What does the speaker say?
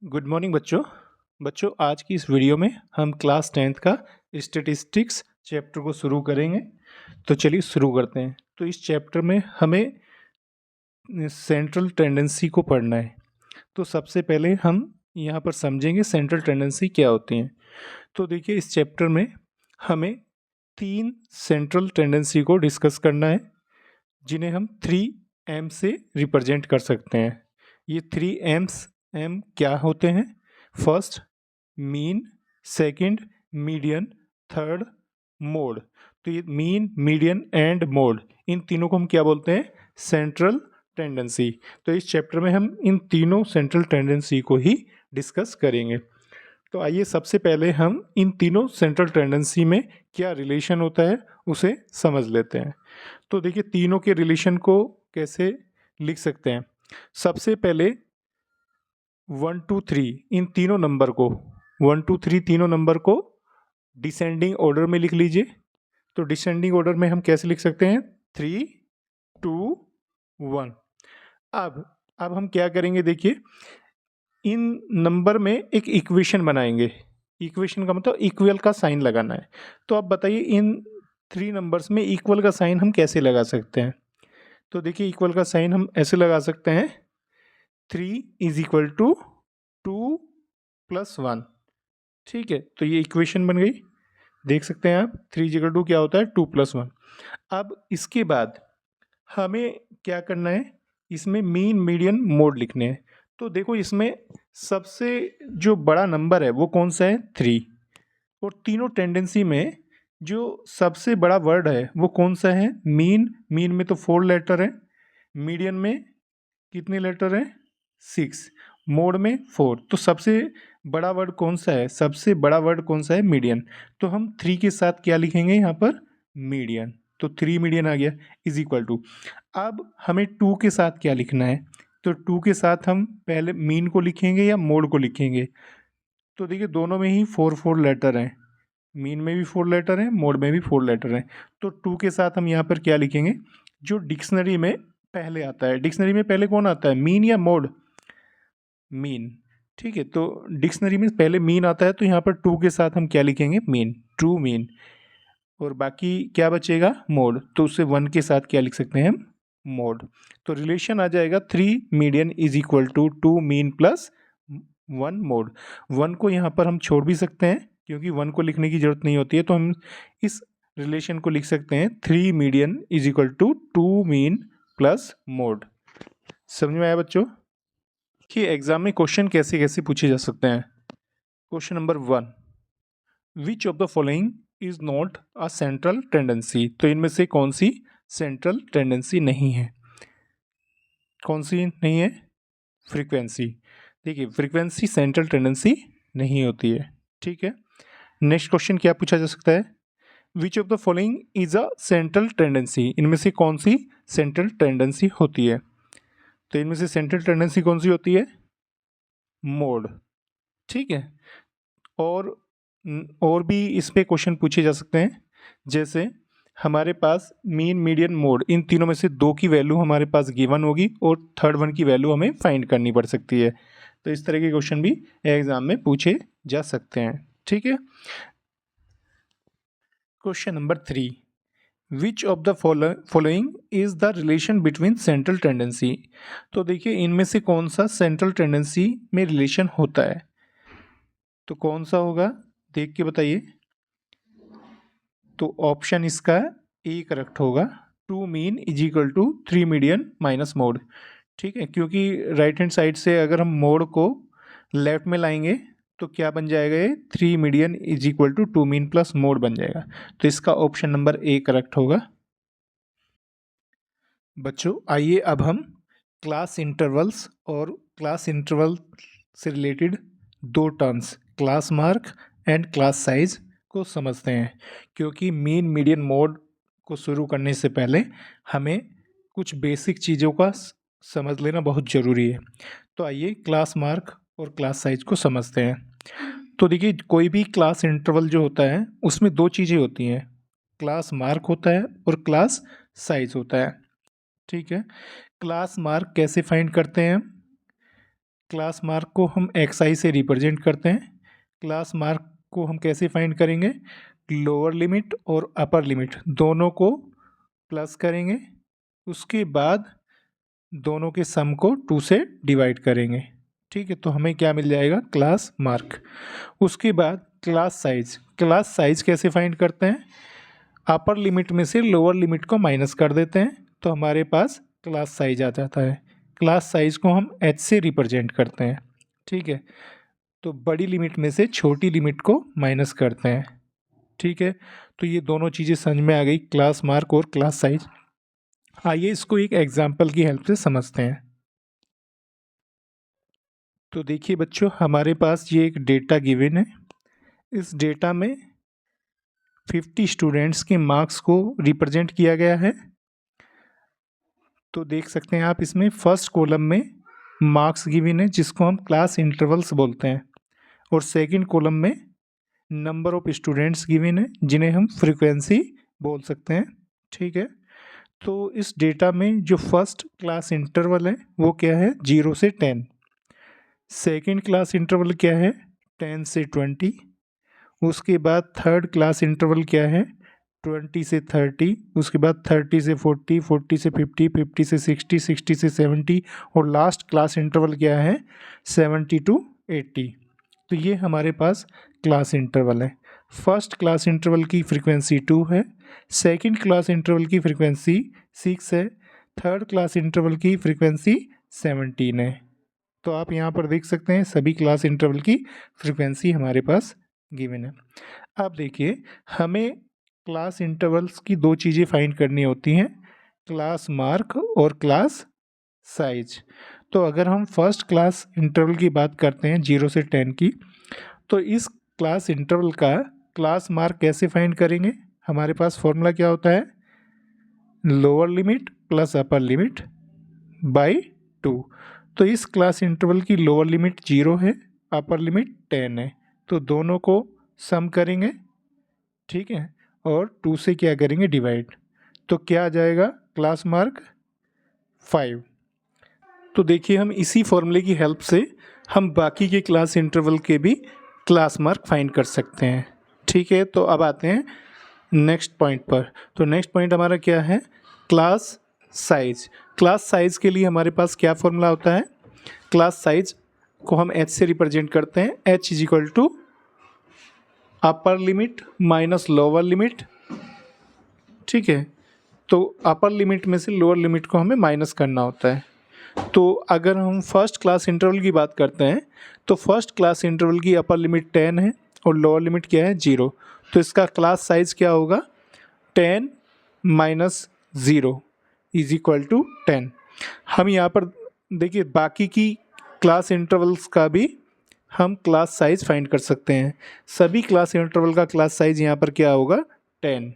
Good morning बच्चों। आज की इस वीडियो में हम क्लास 10th का स्टैटिस्टिक्स चैप्टर को शुरू करेंगे। तो चलिए शुरू करते हैं। तो इस चैप्टर में हमें सेंट्रल टेंडेंसी को पढ़ना है। तो सबसे पहले हम यहाँ पर समझेंगे सेंट्रल टेंडेंसी क्या होती हैं। तो देखिए, इस चैप्टर में हमें 3 सेंट्रल टेंडेंसी को डिस्कस करना है, जिन्हें हम 3M से रिप्रेजेंट कर सकते हैं। ये 3M क्या होते हैं? First mean, second median, third mode. तो ये मीन, मीडियन एंड मोड, इन तीनों को हम क्या बोलते हैं? Central tendency. तो इस चैप्टर में हम इन तीनों सेंट्रल टेंडेंसी को ही डिस्कस करेंगे। तो आइए सबसे पहले हम इन तीनों सेंट्रल टेंडेंसी में क्या रिलेशन होता है उसे समझ लेते हैं। तो देखिए, तीनों के रिलेशन को कैसे लिख सकते हैं। सबसे पहले 1 2 3 इन तीनों नंबर को 1 2 3 तीनों नंबर को डिसेंडिंग ऑर्डर में लिख लीजिए। तो डिसेंडिंग ऑर्डर में हम कैसे लिख सकते हैं? 3 2 1। अब हम क्या करेंगे, देखिए, इन नंबर में एक इक्वेशन बनाएंगे। इक्वेशन का मतलब इक्वल का साइन लगाना है। तो आप बताइए, इन 3 नंबर्स में इक्वल का साइन हम कैसे लगा सकते हैं? तो देखिए, इक्वल का साइन हम ऐसे लगा सकते हैं, 3 इज इक्वल टू 2 प्लस 1। ठीक है, तो ये इक्वेशन बन गई। देख सकते हैं आप, 3 इज इक्वल टू क्या होता है? 2 प्लस 1। अब इसके बाद हमें क्या करना है? इसमें मीन, मीडियन, मोड लिखने हैं। तो देखो, इसमें सबसे जो बड़ा नंबर है वो कौन सा है? 3। और तीनों टेंडेंसी में जो सबसे बड़ा वर्ड है वो कौन सा है? मीन। मीन में तो 4 लेटर है। मीडियन में कितने लेटर हैं? 6। मोड में 4। तो सबसे बड़ा वर्ड कौन सा है? सबसे बड़ा वर्ड कौन सा है? मीडियन। तो हम 3 के साथ क्या लिखेंगे यहाँ पर? मीडियन। तो 3 मीडियन आ गया, इज इक्वल टू। अब हमें 2 के साथ क्या लिखना है? तो 2 के साथ हम पहले मीन को लिखेंगे या मोड को लिखेंगे? तो देखिए, दोनों में ही 4 4 लेटर हैं। मीन में भी 4 लेटर हैं, मोड में भी 4 लेटर हैं। तो 2 के साथ हम यहाँ पर क्या लिखेंगे? जो डिक्शनरी में पहले आता है। डिक्शनरी में पहले कौन आता है? मीन या मोड? मीन। ठीक है, तो डिक्शनरी में पहले मीन आता है, तो यहाँ पर 2 के साथ हम क्या लिखेंगे? मीन। True mean. और बाकी क्या बचेगा? मोड। तो उससे 1 के साथ क्या लिख सकते हैं हम? मोड। तो रिलेशन आ जाएगा 3 median is equal to 2 mean plus 1 mode. 1 को यहाँ पर हम छोड़ भी सकते हैं, क्योंकि 1 को लिखने की जरूरत नहीं होती है। तो हम इस रिलेशन को लिख सकते हैं 3 median is equal to 2 mean plus mode. समझ में आया बच्चों कि एग्जाम में क्वेश्चन कैसे कैसे पूछे जा सकते हैं? Question number 1, which of the following is not a central tendency. तो इनमें से कौन सी सेंट्रल टेंडेंसी नहीं है? कौन सी नहीं है? फ्रीक्वेंसी। देखिए, फ्रीक्वेंसी सेंट्रल टेंडेंसी नहीं होती है। ठीक है, नेक्स्ट क्वेश्चन क्या पूछा जा सकता है? Which of the following is a central tendency. इनमें से कौन सी सेंट्रल टेंडेंसी होती है? तो इनमें से सेंट्रल टेंडेंसी कौन सी होती है? मोड। ठीक है, और और भी इस पे क्वेश्चन पूछे जा सकते हैं। जैसे हमारे पास मीन, मीडियन, मोड, इन तीनों में से 2 की वैल्यू हमारे पास गिवन होगी और थर्ड वन की वैल्यू हमें फाइंड करनी पड़ सकती है। तो इस तरह के क्वेश्चन भी एग्जाम में पूछे जा सकते हैं। ठीक है, question number 3, which of the following is the relation between central tendency. तो देखिए, इनमें से कौन सा सेंट्रल टेंडेंसी में रिलेशन होता है? तो कौन सा होगा, देख के बताइए। तो ऑप्शन इसका ए करेक्ट होगा। 2 mean is equal to 3 median minus mode. ठीक है, क्योंकि राइट हैंड साइड से अगर हम मोड को लेफ्ट में लाएंगे तो क्या बन जाएगा? ये 3 median is equal to 2 mean plus mode बन जाएगा। तो इसका ऑप्शन नंबर ए करेक्ट होगा। बच्चों, आइए अब हम क्लास इंटरवल्स और क्लास इंटरवल से related 2 terms, class mark and class size को समझते हैं। क्योंकि मीन, मीडियन, मोड को शुरू करने से पहले हमें कुछ बेसिक चीज़ों का समझ लेना बहुत ज़रूरी है। तो आइए क्लास मार्क और क्लास साइज को समझते हैं। तो देखिए, कोई भी क्लास इंटरवल जो होता है उसमें 2 चीज़ें होती हैं, क्लास मार्क होता है और क्लास साइज होता है। ठीक है, क्लास मार्क कैसे फाइंड करते हैं? क्लास मार्क को हम xi से रिप्रेजेंट करते हैं। क्लास मार्क को हम कैसे फाइंड करेंगे? लोअर लिमिट और अपर लिमिट दोनों को प्लस करेंगे, उसके बाद दोनों के सम को 2 से डिवाइड करेंगे। ठीक है, तो हमें क्या मिल जाएगा? Class mark. उसके बाद क्लास साइज। क्लास साइज कैसे फाइंड करते हैं? अपर लिमिट में से लोअर लिमिट को माइनस कर देते हैं तो हमारे पास क्लास साइज आ जाता है। क्लास साइज को हम h से रिप्रेजेंट करते हैं। ठीक है, तो बड़ी लिमिट में से छोटी लिमिट को माइनस करते हैं। ठीक है, तो ये दोनों चीज़ें समझ में आ गई, क्लास मार्क और क्लास साइज। आइए इसको एक एग्जाम्पल की हेल्प से समझते हैं। तो देखिए बच्चों, हमारे पास ये एक डेटा गिवन है। इस डेटा में 50 स्टूडेंट्स के मार्क्स को रिप्रेजेंट किया गया है। तो देख सकते हैं आप, इसमें फर्स्ट कॉलम में मार्क्स गिवन है जिसको हम क्लास इंटरवल्स बोलते हैं, और सेकंड कॉलम में नंबर ऑफ स्टूडेंट्स गिवन है जिन्हें हम फ्रीक्वेंसी बोल सकते हैं। ठीक है, तो इस डेटा में जो फर्स्ट क्लास इंटरवल है वो क्या है? 0 से 10। सेकंड क्लास इंटरवल क्या है? 10 से 20। उसके बाद थर्ड क्लास इंटरवल क्या है? 20 से 30। उसके बाद 30 से 40, 40 से 50, 50 से 60, 60 से 70, और लास्ट क्लास इंटरवल क्या है? 70 टू 80। तो ये हमारे पास क्लास इंटरवल है। फर्स्ट क्लास इंटरवल की फ्रीक्वेंसी 2 है, सेकंड क्लास इंटरवल की फ्रीक्वेंसी 6 है, थर्ड क्लास इंटरवल की फ्रीक्वेंसी 17 है। तो आप यहाँ पर देख सकते हैं सभी क्लास इंटरवल की फ्रीक्वेंसी हमारे पास गिवन है। अब देखिए, हमें क्लास इंटरवल्स की दो चीज़ें फाइंड करनी होती हैं, क्लास मार्क और क्लास साइज। तो अगर हम फर्स्ट क्लास इंटरवल की बात करते हैं 0 से 10 की, तो इस क्लास इंटरवल का क्लास मार्क कैसे फाइंड करेंगे? हमारे पास फॉर्मूला क्या होता है? Lower limit plus upper limit by 2। तो इस क्लास इंटरवल की लोअर लिमिट 0 है, अपर लिमिट 10 है, तो दोनों को सम करेंगे। ठीक है, और 2 से क्या करेंगे? डिवाइड। तो क्या आ जाएगा? Class mark 5। तो देखिए, हम इसी फॉर्मूले की हेल्प से हम बाकी के क्लास इंटरवल के भी क्लास मार्क फाइंड कर सकते हैं। ठीक है, तो अब आते हैं नेक्स्ट पॉइंट पर। तो नेक्स्ट पॉइंट हमारा क्या है? Class size. क्लास साइज के लिए हमारे पास क्या फॉर्मूला होता है? क्लास साइज को हम h से रिप्रेजेंट करते हैं। h is equal to upper limit minus lower limit. ठीक है, तो अपर लिमिट में से लोअर लिमिट को हमें माइनस करना होता है। तो अगर हम फर्स्ट क्लास इंटरवल की बात करते हैं तो फर्स्ट क्लास इंटरवल की अपर लिमिट 10 है और लोअर लिमिट क्या है? 0। तो इसका क्लास साइज क्या होगा? 10 माइनस 0 इज इक्वल टू 10। हम यहाँ पर देखिए, बाकी की क्लास इंटरवल्स का भी हम क्लास साइज फाइंड कर सकते हैं। सभी क्लास इंटरवल का क्लास साइज यहाँ पर क्या होगा? 10।